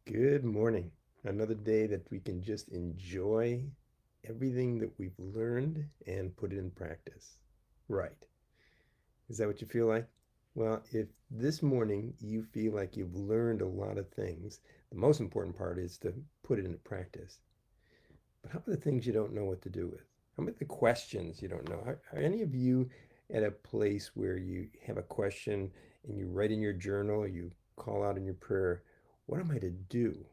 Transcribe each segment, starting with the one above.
Good morning. Another day that we can just enjoy everything that we've learned and put it in practice. Right. Is that what you feel like? Well, if this morning you feel like you've learned a lot of things, the most important part is to put it into practice. But how about the things you don't know what to do with? How about the questions you don't know? Are any of you at a place where you have a question and you write in your journal or you call out in your prayer, what am I to do?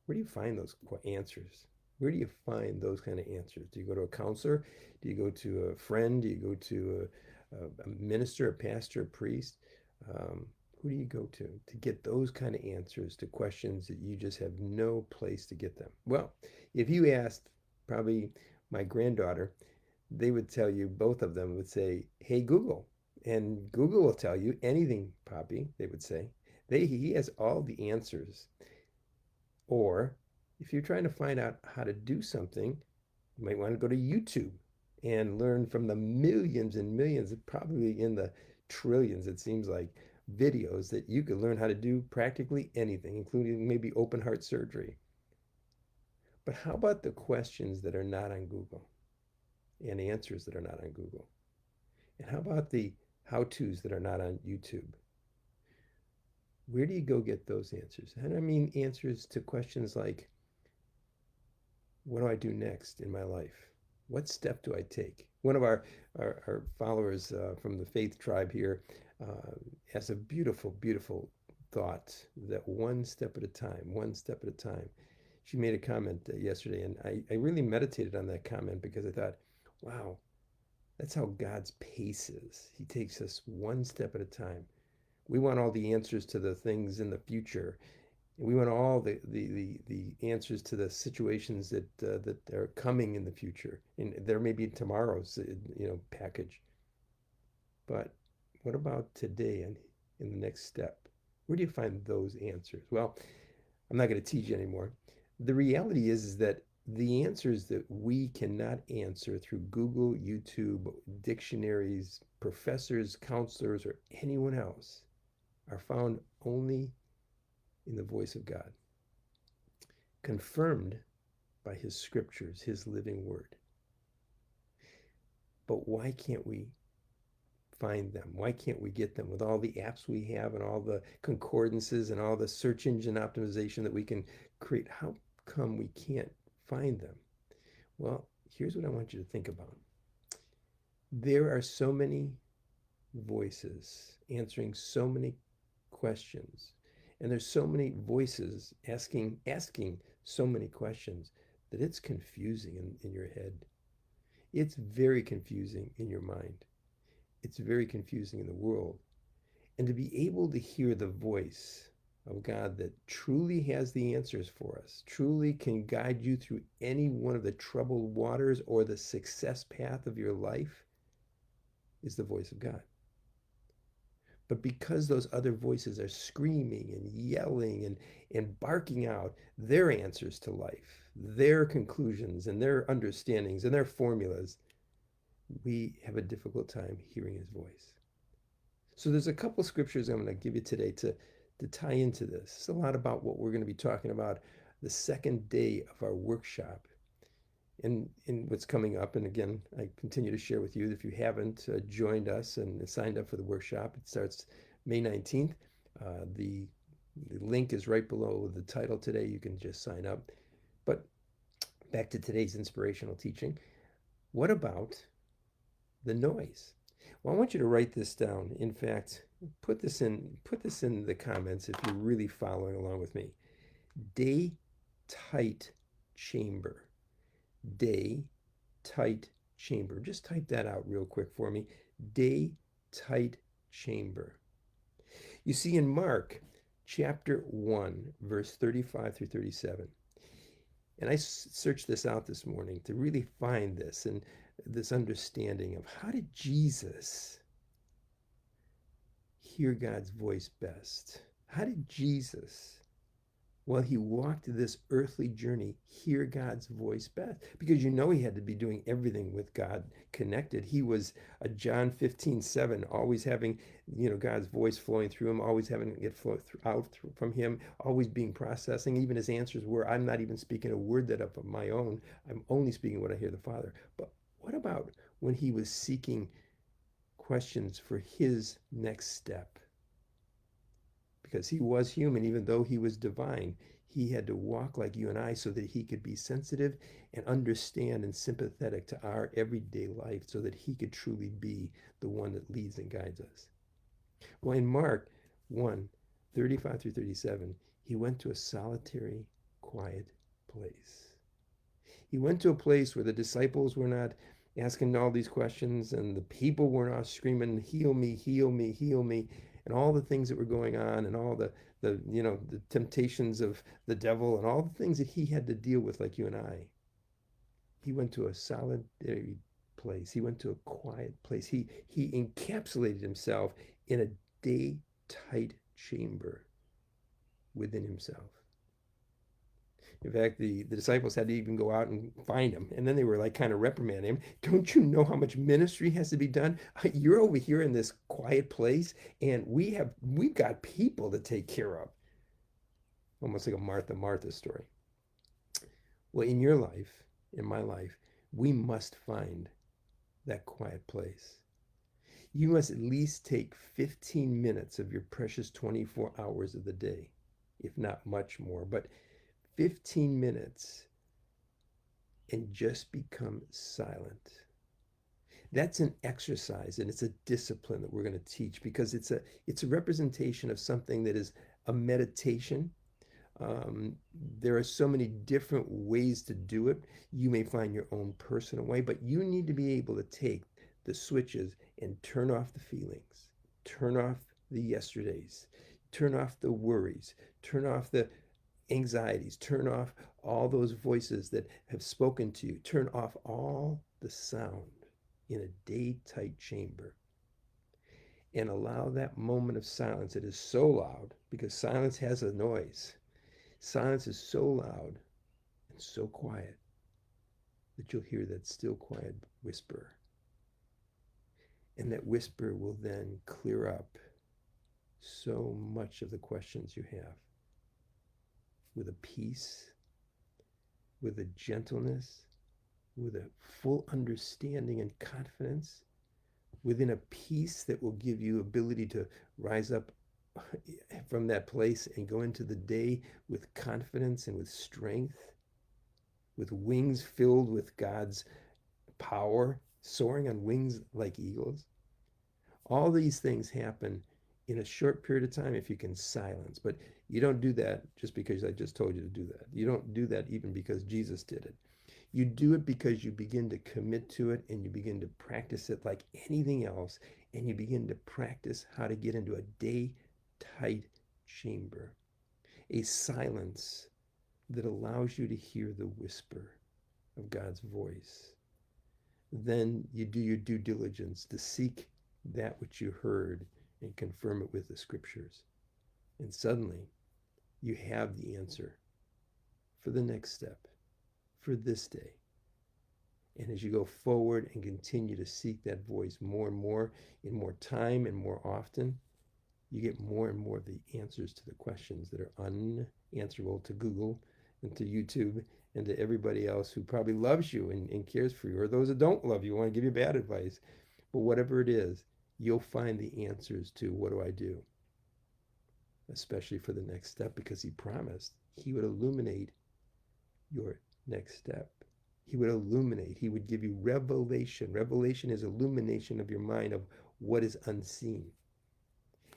Where do you find those answers? Where do you find those kind of answers? Do you go to a counselor? Do you go to a friend? Do you go to a minister, a pastor, a priest? Who do you go to get those kind of answers to questions that you just have no place to get them? Well, if you asked probably my granddaughter, they would tell you, both of them would say, "Hey, Google." And Google will tell you anything, Poppy, they would say. He has all the answers. Or if you're trying to find out how to do something, you might want to go to YouTube and learn from the millions and millions, probably in the trillions, it seems like, videos that you could learn how to do practically anything, including maybe open heart surgery. But how about the questions that are not on Google and answers that are not on Google? And how about the how-tos that are not on YouTube? Where do you go get those answers? And I mean answers to questions like, what do I do next in my life? What step do I take? One of our followers from the faith tribe here has a beautiful, beautiful thought that one step at a time, one step at a time. She made a comment yesterday, and I really meditated on that comment because I thought, wow, that's how God's pace is. He takes us one step at a time. We want all the answers to the things in the future, we want all the answers to the situations that are coming in the future, and there may be tomorrow's package. But what about today and in the next step? Where do you find those answers? Well, I'm not going to teach you anymore. The reality is that the answers that we cannot answer through Google, YouTube, dictionaries, professors, counselors, or anyone else are found only in the voice of God, confirmed by his scriptures, his living word. But why can't we find them? Why can't we get them with all the apps we have and all the concordances and all the search engine optimization that we can create? How come we can't find them? Well, here's what I want you to think about. There are so many voices answering so many questions, and there's so many voices asking so many questions that it's confusing in your head. It's very confusing in your mind. It's very confusing in the world. And to be able to hear the voice of God that truly has the answers for us, truly can guide you through any one of the troubled waters or the success path of your life, is the voice of God. But because those other voices are screaming and yelling and barking out their answers to life, their conclusions and their understandings and their formulas, we have a difficult time hearing his voice. So there's a couple scriptures I'm going to give you today to tie into this. It's a lot about what we're going to be talking about the second day of our workshop in what's coming up. And again, I continue to share with you, if you haven't joined us and signed up for the workshop, it starts May 19th. The link is right below the title today. You can just sign up. But back to today's inspirational teaching. What about the noise? Well, I want you to write this down. In fact, put this in the comments if you're really following along with me. Day tight chamber. Day tight chamber. Just type that out real quick for me. Day tight chamber. You see in Mark chapter 1, verse 35 through 37. And I searched this out this morning to really find this and this understanding of how did Jesus hear God's voice best? How did Jesus while he walked this earthly journey, hear God's voice best. Because you know he had to be doing everything with God connected. He was a John 15:7, always having, God's voice flowing through him, always having it flow out from him, always being processing. Even his answers were, I'm not even speaking a word that of my own. I'm only speaking what I hear the Father. But what about when he was seeking questions for his next step? Because he was human, even though he was divine. He had to walk like you and I so that he could be sensitive and understand and sympathetic to our everyday life so that he could truly be the one that leads and guides us. Well, in Mark 1, 35 through 37, he went to a solitary, quiet place. He went to a place where the disciples were not asking all these questions and the people were not screaming, heal me, heal me, heal me, and all the things that were going on and all the temptations of the devil and all the things that he had to deal with like you and I. He went to a solitary place. He went to a quiet place. He encapsulated himself in a day tight chamber within himself. In fact, the disciples had to even go out and find him. And then they were like kind of reprimanding him. Don't you know how much ministry has to be done? You're over here in this quiet place, and we've got people to take care of. Almost like a Martha story. Well, in your life, in my life, we must find that quiet place. You must at least take 15 minutes of your precious 24 hours of the day, if not much more. But 15 minutes and just become silent. That's an exercise and it's a discipline that we're going to teach because it's a representation of something that is a meditation. Um, there are so many different ways to do it. You may find your own personal way, but you need to be able to take the switches and turn off the feelings, turn off the yesterdays, turn off the worries, turn off the anxieties, turn off all those voices that have spoken to you, turn off all the sound in a day tight chamber and allow that moment of silence. It is so loud because silence has a noise. Silence is so loud and so quiet that you'll hear that still quiet whisper. And that whisper will then clear up so much of the questions you have with a peace, with a gentleness, with a full understanding and confidence, within a peace that will give you ability to rise up from that place and go into the day with confidence and with strength, with wings filled with God's power, soaring on wings like eagles. All these things happen in a short period of time if you can silence. But you don't do that just because I just told you to do that. You don't do that even because Jesus did it. You do it because you begin to commit to it and you begin to practice it like anything else. And you begin to practice how to get into a day tight chamber, a silence that allows you to hear the whisper of God's voice. Then you do your due diligence to seek that which you heard and confirm it with the scriptures. And suddenly you have the answer for the next step, for this day. And as you go forward and continue to seek that voice more and more in more time and more often, you get more and more of the answers to the questions that are unanswerable to Google and to YouTube and to everybody else who probably loves you and cares for you, or those that don't love you, want to give you bad advice. But whatever it is, you'll find the answers to what do I do, especially for the next step, because he promised he would illuminate your next step. He would illuminate, he would give you revelation. Revelation is illumination of your mind of what is unseen.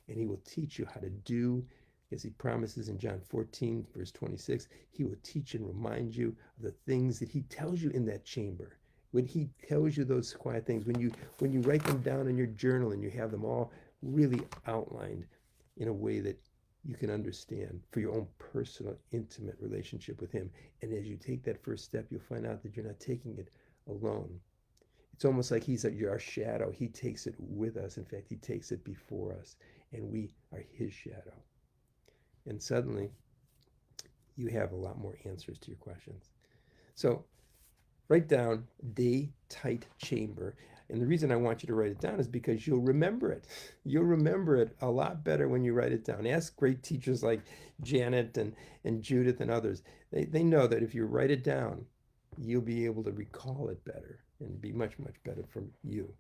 And he will teach you how to do, as he promises in John 14, verse 26, he will teach and remind you of the things that he tells you in that chamber. When he tells you those quiet things, when you write them down in your journal and you have them all really outlined in a way that you can understand for your own personal, intimate relationship with him. And as you take that first step, you'll find out that you're not taking it alone. It's almost like he's our shadow. He takes it with us. In fact, he takes it before us, and we are his shadow. And suddenly, you have a lot more answers to your questions. So write down day tight chamber. And the reason I want you to write it down is because you'll remember it. You'll remember it a lot better when you write it down. Ask great teachers like Janet and Judith and others. They know that if you write it down, you'll be able to recall it better and be much, much better for you.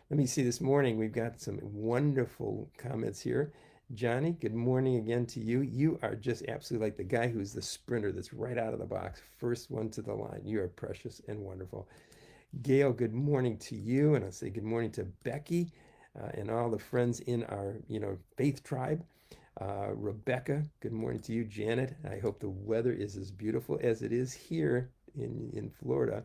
Let me see, this morning we've got some wonderful comments here. Johnny, good morning again to you. You are just absolutely like the guy who's the sprinter that's right out of the box, first one to the line. You are precious and wonderful. Gail, good morning to you. And I'll say good morning to Becky and all the friends in our, faith tribe. Rebecca, good morning to you. Janet, I hope the weather is as beautiful as it is here in Florida.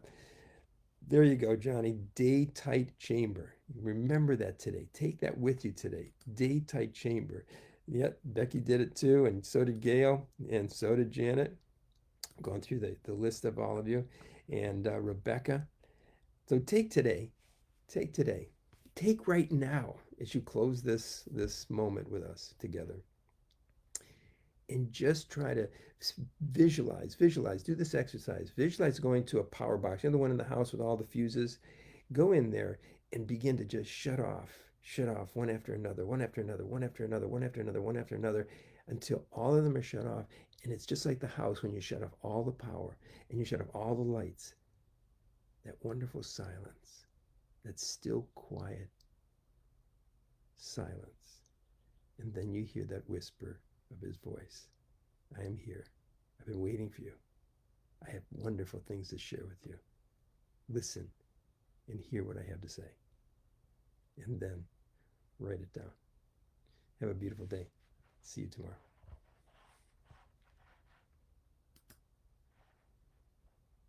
There you go, Johnny. Day tight chamber. Remember that today. Take that with you today. Day tight chamber. Yep, Becky did it too, and so did Gail, and so did Janet. I'm going through the list of all of you, and Rebecca. So take today. Take today. Take right now as you close this moment with us together, and just try to visualize. Do this exercise. Visualize going to a power box. You know, the one in the house with all the fuses. Go in there and begin to just shut off one after another, one after another, one after another, one after another, one after another, until all of them are shut off. And it's just like the house when you shut off all the power and you shut off all the lights. That wonderful silence, that still quiet silence. And then you hear that whisper of his voice. I am here. I've been waiting for you. I have wonderful things to share with you. Listen and hear what I have to say. And then write it down. Have a beautiful day. See you tomorrow.